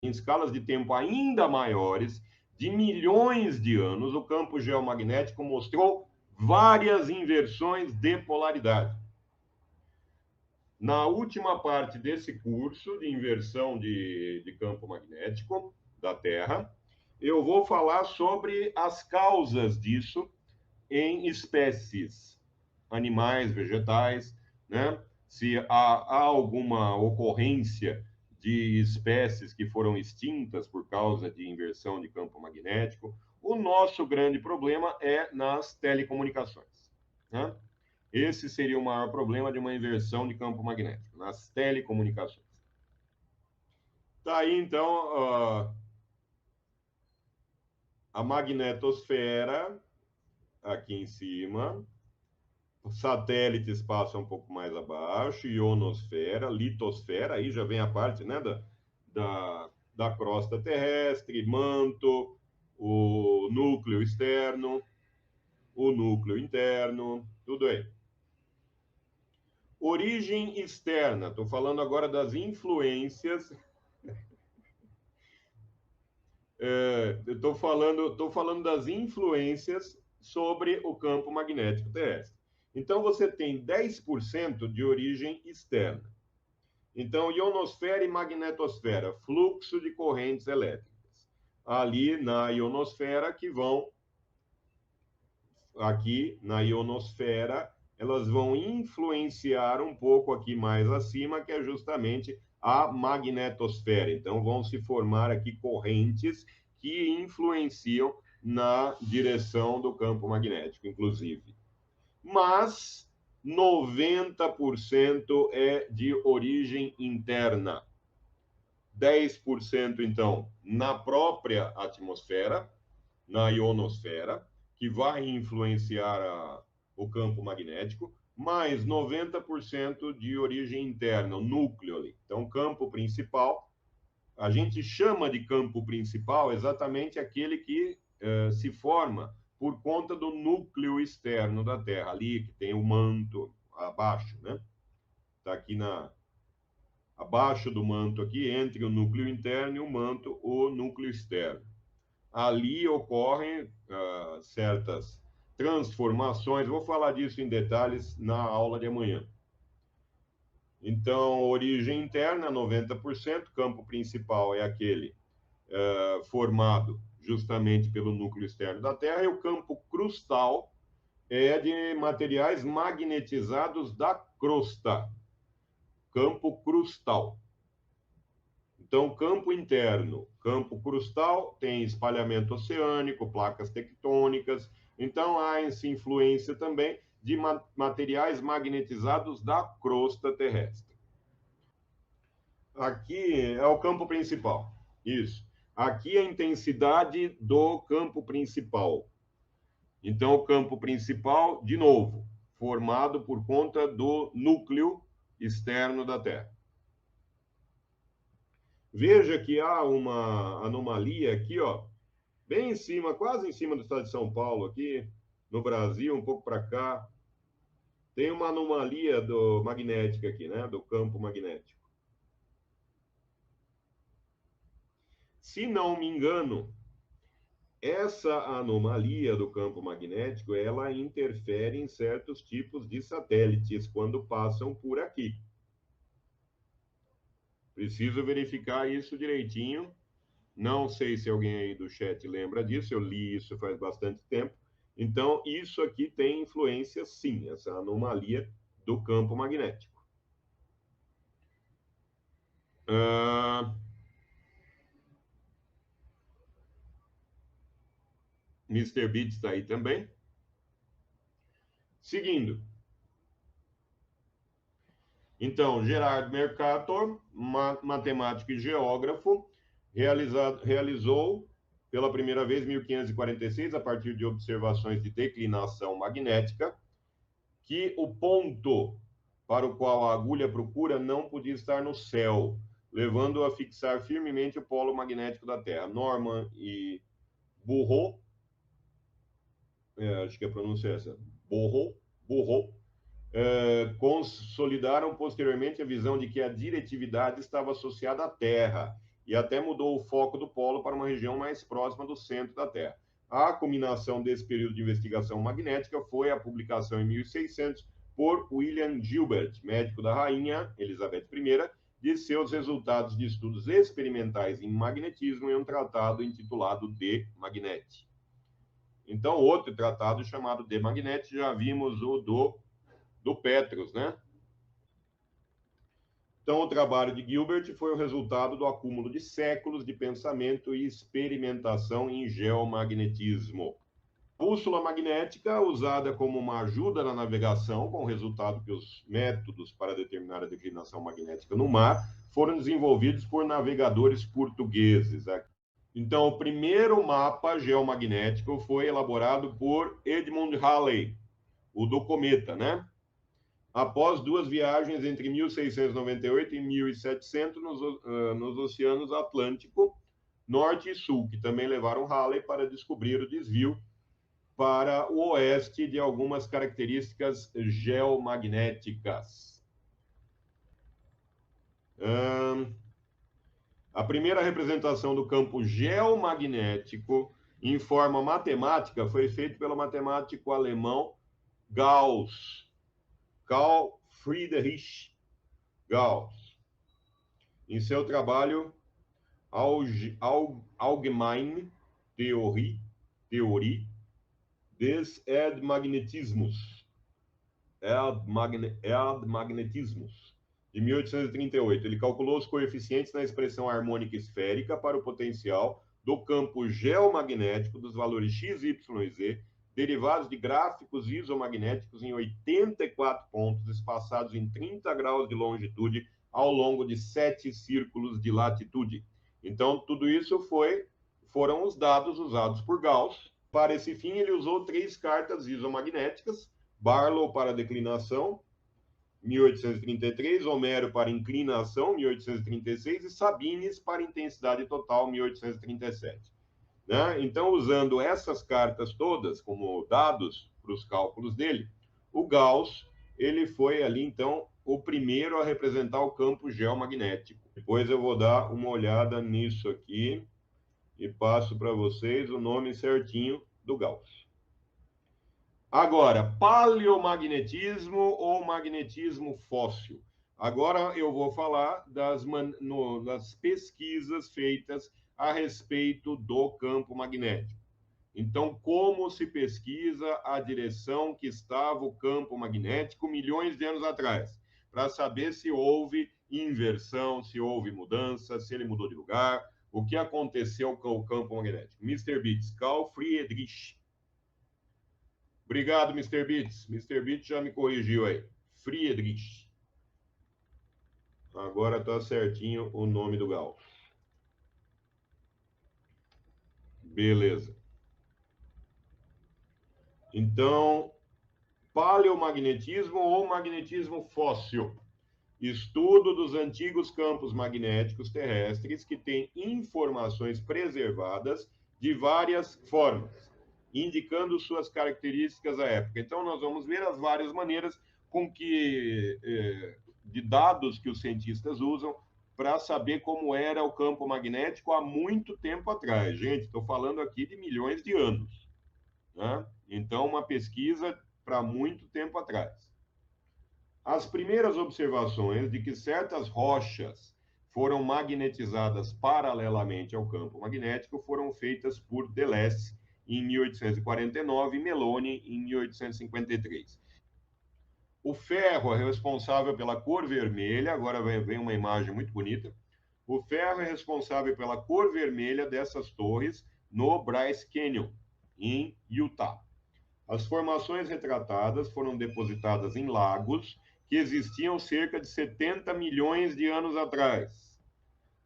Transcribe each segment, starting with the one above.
em escalas de tempo ainda maiores, de milhões de anos, o campo geomagnético mostrou várias inversões de polaridade. Na última parte desse curso de inversão de campo magnético da Terra, eu vou falar sobre as causas disso em espécies, animais, vegetais, né? Se há alguma ocorrência de espécies que foram extintas por causa de inversão de campo magnético. O nosso grande problema é nas telecomunicações, né? Esse seria o maior problema de uma inversão de campo magnético, nas telecomunicações. Tá aí, então, a magnetosfera, aqui em cima. Os satélites passam um pouco mais abaixo, ionosfera, litosfera, aí já vem a parte, né, da crosta terrestre, manto, o núcleo externo, o núcleo interno, tudo aí. Origem externa, estou falando agora das influências. Estou falando das influências sobre o campo magnético terrestre. Então, você tem 10% de origem externa. Então, ionosfera e magnetosfera, fluxo de correntes elétricas. Ali na ionosfera que vão, aqui na ionosfera, elas vão influenciar um pouco aqui mais acima, que é justamente a magnetosfera. Então, vão se formar aqui correntes que influenciam na direção do campo magnético, inclusive. Mas 90% é de origem interna. 10%, então, na própria atmosfera, na ionosfera, que vai influenciar o campo magnético, mais 90% de origem interna, o núcleo ali. Então, o campo principal, a gente chama de campo principal exatamente aquele que se forma por conta do núcleo externo da Terra, ali que tem o manto abaixo, né? Está aqui abaixo do manto aqui, entre o núcleo interno e o manto, o núcleo externo. Ali ocorrem certas transformações, vou falar disso em detalhes na aula de amanhã. Então, origem interna, 90%, campo principal é aquele formado justamente pelo núcleo externo da Terra, e o campo crustal é de materiais magnetizados da crosta, campo crustal. Então, campo interno, campo crustal, tem espalhamento oceânico, placas tectônicas. Então, há essa influência também de materiais magnetizados da crosta terrestre. Aqui é o campo principal. Isso. Aqui é a intensidade do campo principal. Então, o campo principal, de novo, formado por conta do núcleo externo da Terra. Veja que há uma anomalia aqui, ó, bem em cima, quase em cima do estado de São Paulo, aqui no Brasil, um pouco para cá. Tem uma anomalia magnética aqui, né? Do campo magnético. Se não me engano, essa anomalia do campo magnético, ela interfere em certos tipos de satélites quando passam por aqui. Preciso verificar isso direitinho. Não sei se alguém aí do chat lembra disso, eu li isso faz bastante tempo. Então, isso aqui tem influência, sim, essa anomalia do campo magnético. Mr. Beat está aí também. Seguindo. Então, Gerard Mercator, matemático e geógrafo, realizou pela primeira vez em 1546, a partir de observações de declinação magnética, que o ponto para o qual a agulha procura não podia estar no céu, levando-o a fixar firmemente o polo magnético da Terra. Norman e Burrow, acho que a pronúncia é essa, Burrow, consolidaram posteriormente a visão de que a diretividade estava associada à Terra e até mudou o foco do polo para uma região mais próxima do centro da Terra. A culminação desse período de investigação magnética foi a publicação em 1600 por William Gilbert, médico da rainha Elizabeth I, de seus resultados de estudos experimentais em magnetismo em um tratado intitulado De Magnete. Então, outro tratado chamado De Magnete, já vimos o do Petrus, né? Então, o trabalho de Gilbert foi o resultado do acúmulo de séculos de pensamento e experimentação em geomagnetismo. Bússola magnética, usada como uma ajuda na navegação, com o resultado que os métodos para determinar a declinação magnética no mar foram desenvolvidos por navegadores portugueses. Então, o primeiro mapa geomagnético foi elaborado por Edmund Halley, o do cometa, né? Após duas viagens entre 1698 e 1700 nos oceanos Atlântico, Norte e Sul, que também levaram Halley para descobrir o desvio para o oeste de algumas características geomagnéticas. A primeira representação do campo geomagnético em forma matemática foi feita pelo matemático alemão Gauss, Carl Friedrich Gauss, em seu trabalho Allgemeine Theorie des Erdmagnetismus, de 1838. Ele calculou os coeficientes na expressão harmônica esférica para o potencial do campo geomagnético dos valores x, y e z, derivados de gráficos isomagnéticos em 84 pontos, espaçados em 30 graus de longitude, ao longo de 7 círculos de latitude. Então, tudo isso foram os dados usados por Gauss. Para esse fim, ele usou 3 cartas isomagnéticas: Barlow para declinação, 1833, Homero para inclinação, 1836, e Sabines para intensidade total, 1837. Né? Então, usando essas cartas todas como dados para os cálculos dele, o Gauss ele foi ali, então, o primeiro a representar o campo geomagnético. Depois eu vou dar uma olhada nisso aqui e passo para vocês o nome certinho do Gauss. Agora, paleomagnetismo ou magnetismo fóssil. Agora eu vou falar das pesquisas feitas a respeito do campo magnético. Então, como se pesquisa a direção que estava o campo magnético milhões de anos atrás, para saber se houve inversão, se houve mudança, se ele mudou de lugar, o que aconteceu com o campo magnético. Mr. Beats, Carl Friedrich. Obrigado, Mr. Beats. Mr. Beats já me corrigiu aí. Friedrich. Agora está certinho o nome do Gauss. Beleza. Então, paleomagnetismo ou magnetismo fóssil. Estudo dos antigos campos magnéticos terrestres que têm informações preservadas de várias formas, indicando suas características à época. Então, nós vamos ver as várias maneiras com que, de dados que os cientistas usam para saber como era o campo magnético há muito tempo atrás. Gente, estou falando aqui de milhões de anos, né? Então, uma pesquisa para muito tempo atrás. As primeiras observações de que certas rochas foram magnetizadas paralelamente ao campo magnético foram feitas por Deleuze em 1849 e Melloni em 1853. O ferro é responsável pela cor vermelha, agora vem uma imagem muito bonita. O ferro é responsável pela cor vermelha dessas torres no Bryce Canyon, em Utah. As formações retratadas foram depositadas em lagos que existiam cerca de 70 milhões de anos atrás.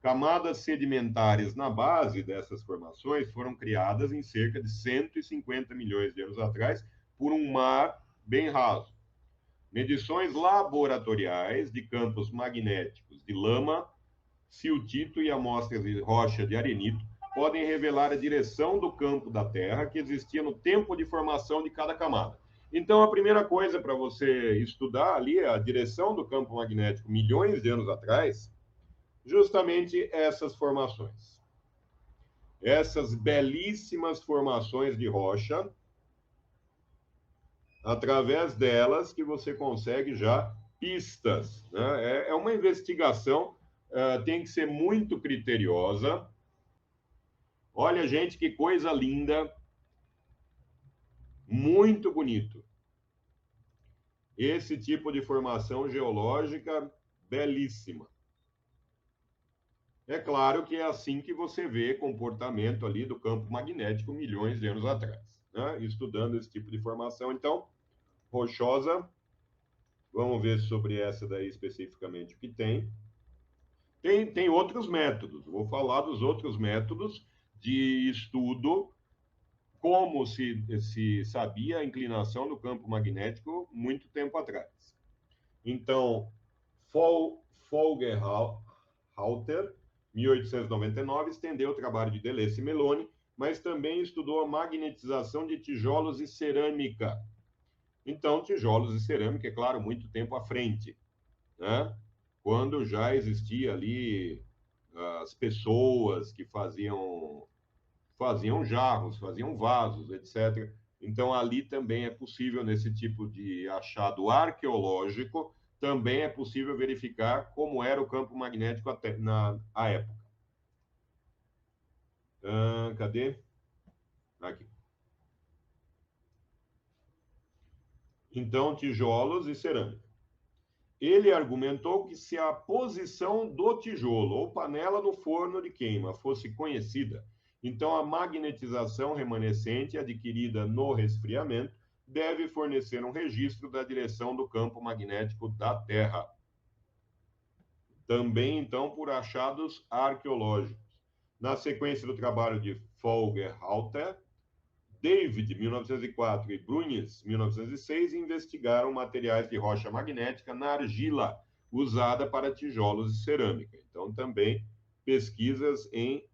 Camadas sedimentares na base dessas formações foram criadas em cerca de 150 milhões de anos atrás por um mar bem raso. Medições laboratoriais de campos magnéticos de lama, siltito e amostras de rocha de arenito podem revelar a direção do campo da Terra que existia no tempo de formação de cada camada. Então, a primeira coisa para você estudar ali é a direção do campo magnético milhões de anos atrás, Justamente essas formações. Essas belíssimas formações de rocha, através delas que você consegue já pistas. Né? É uma investigação, tem que ser muito criteriosa. Olha, gente, que coisa linda, muito bonito. Esse tipo de formação geológica belíssima. É claro que é assim que você vê comportamento ali do campo magnético milhões de anos atrás, né? Estudando esse tipo de formação. Então, rochosa, vamos ver sobre essa daí especificamente o que tem. Tem outros métodos, vou falar dos outros métodos de estudo, como se sabia a inclinação do campo magnético muito tempo atrás. Então, Folgerhalter, 1899, estendeu o trabalho de Deleuze e Melloni, mas também estudou a magnetização de tijolos e cerâmica. Então, tijolos e cerâmica, é claro, muito tempo à frente, né? Quando já existia ali as pessoas que faziam jarros, faziam vasos, etc. Então, ali também é possível, nesse tipo de achado arqueológico, também é possível verificar como era o campo magnético até na época. Cadê? Aqui. Então, tijolos e cerâmica. Ele argumentou que se a posição do tijolo ou panela no forno de queima fosse conhecida, então a magnetização remanescente adquirida no resfriamento deve fornecer um registro da direção do campo magnético da Terra. Também, então, por achados arqueológicos. Na sequência do trabalho de Folgerhalter, David, 1904, e Brunhes, 1906, investigaram materiais de rocha magnética na argila usada para tijolos e cerâmica. Então, também pesquisas em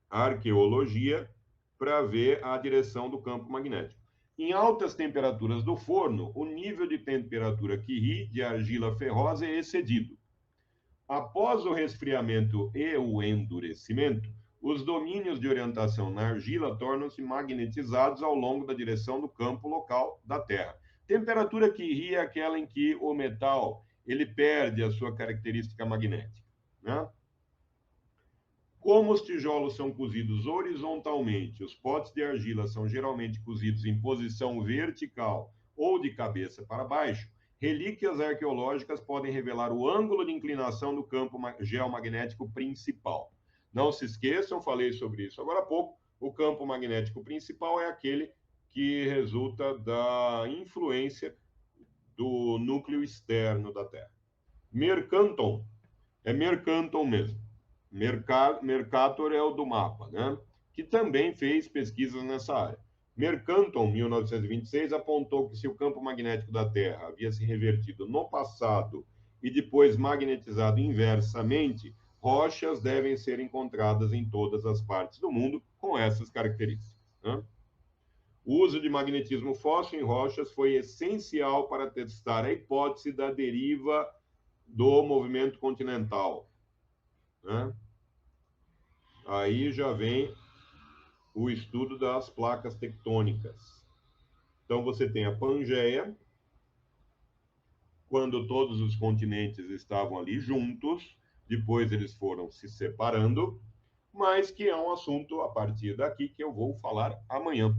arqueologia para ver a direção do campo magnético. Em altas temperaturas do forno, o nível de temperatura Curie de argila ferrosa é excedido. Após o resfriamento e o endurecimento, os domínios de orientação na argila tornam-se magnetizados ao longo da direção do campo local da Terra. Temperatura Curie é aquela em que o metal ele perde a sua característica magnética, né? Como os tijolos são cozidos horizontalmente, os potes de argila são geralmente cozidos em posição vertical ou de cabeça para baixo, relíquias arqueológicas podem revelar o ângulo de inclinação do campo geomagnético principal. Não se esqueçam, falei sobre isso agora há pouco, o campo magnético principal é aquele que resulta da influência do núcleo externo da Terra. Mercanton, é Mercanton mesmo. Mercator é o do mapa, né? Que também fez pesquisas nessa área. Mercanton, 1926, apontou que se o campo magnético da Terra havia se revertido no passado e depois magnetizado inversamente, rochas devem ser encontradas em todas as partes do mundo com essas características, né? O uso de magnetismo fóssil em rochas foi essencial para testar a hipótese da deriva do movimento continental, né? Aí já vem o estudo das placas tectônicas. Então, você tem a Pangeia, quando todos os continentes estavam ali juntos, depois eles foram se separando, mas que é um assunto a partir daqui que eu vou falar amanhã.